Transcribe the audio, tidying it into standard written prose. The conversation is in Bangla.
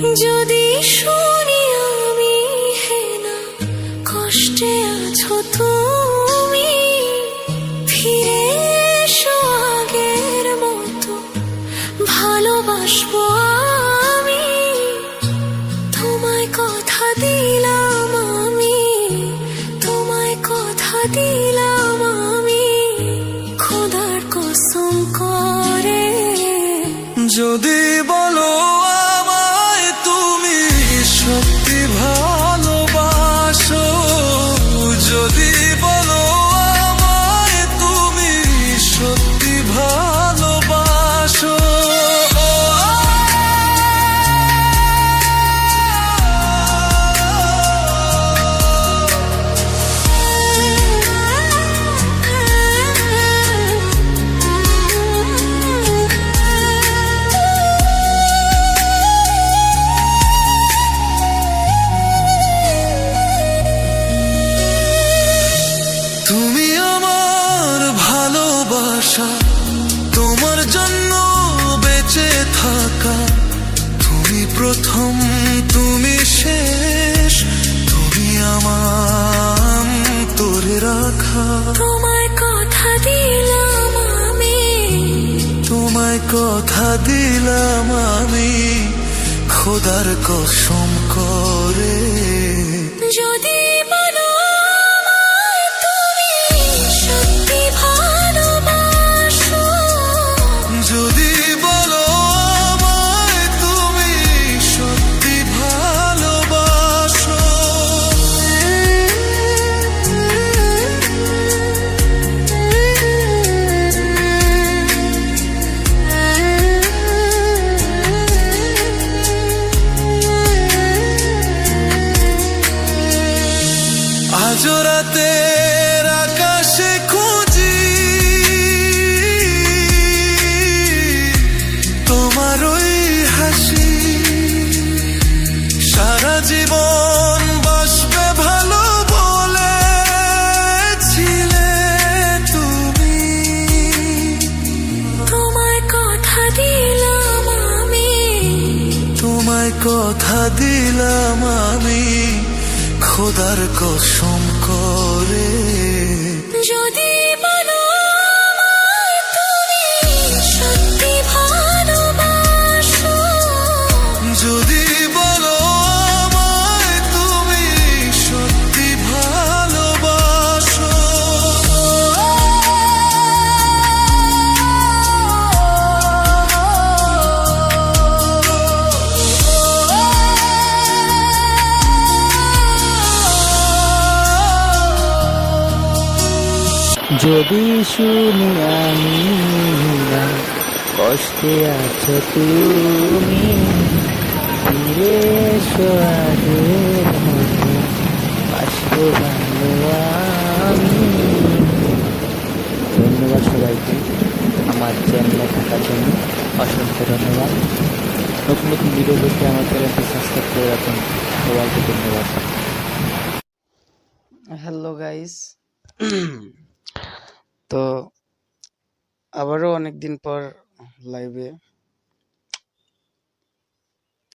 যদি শুনি আমি হেনা কষ্টে আছো তুমি, ফিরে এসো আগের মতো ভালোবাসবো আমি। তোমায় কথা দিলাম আমি, তোমায় কথা দিলাম আমি, খোদার কসম করে। যদি বলো আমায় তুমি সত্যি ভালোবাসো, যদি বলো আমায় তুমি সত্যি ভালোবাসো, তুমি আমার ভালোবাসা, তোমার জন্য বেঁচে থাকা, তুমি প্রথম তুমি শেষ, তুমি আমার তোরে রাখা। তোমায় কথা দিলাম আমি, তোমায় কথা দিলাম আমি, খোদার কসম করে। যদি বলো আমায় তুমি সত্যি ভালোবাসো, যদি বলো আমায় তুমি সত্যি ভালোবাসো, আজ রাতের আকাশে খুঁজি তোমার ওই হাসি, সারা জীবন বাসবে ভালো বলেছিলে তুমি। তোমায় কথা দিলাম আমি, তোমায় কথা দিলাম আমি, খোদার কসম করে। যদি বলো আমায় তুমি সত্যি ভালোবাসো, যদি বলো আমায় তুমি সত্যি ভালোবাসো, যদি শুনি আমি না কষ্টে আছো তুমি, ফিরে এসো আগের মতো বাসবো ভালো আমি। ধন্যবাদ সবাইকে আমার চ্যানেলে থাকার জন্য, অসংখ্য ধন্যবাদ। নতুন নতুন ভিডিও দেখতে আমার চ্যানেলটি সাবস্ক্রাইব করে রাখুন। সবাইকে ধন্যবাদ। হ্যালো গাইস, তো আবারও অনেকদিন পর লাইভে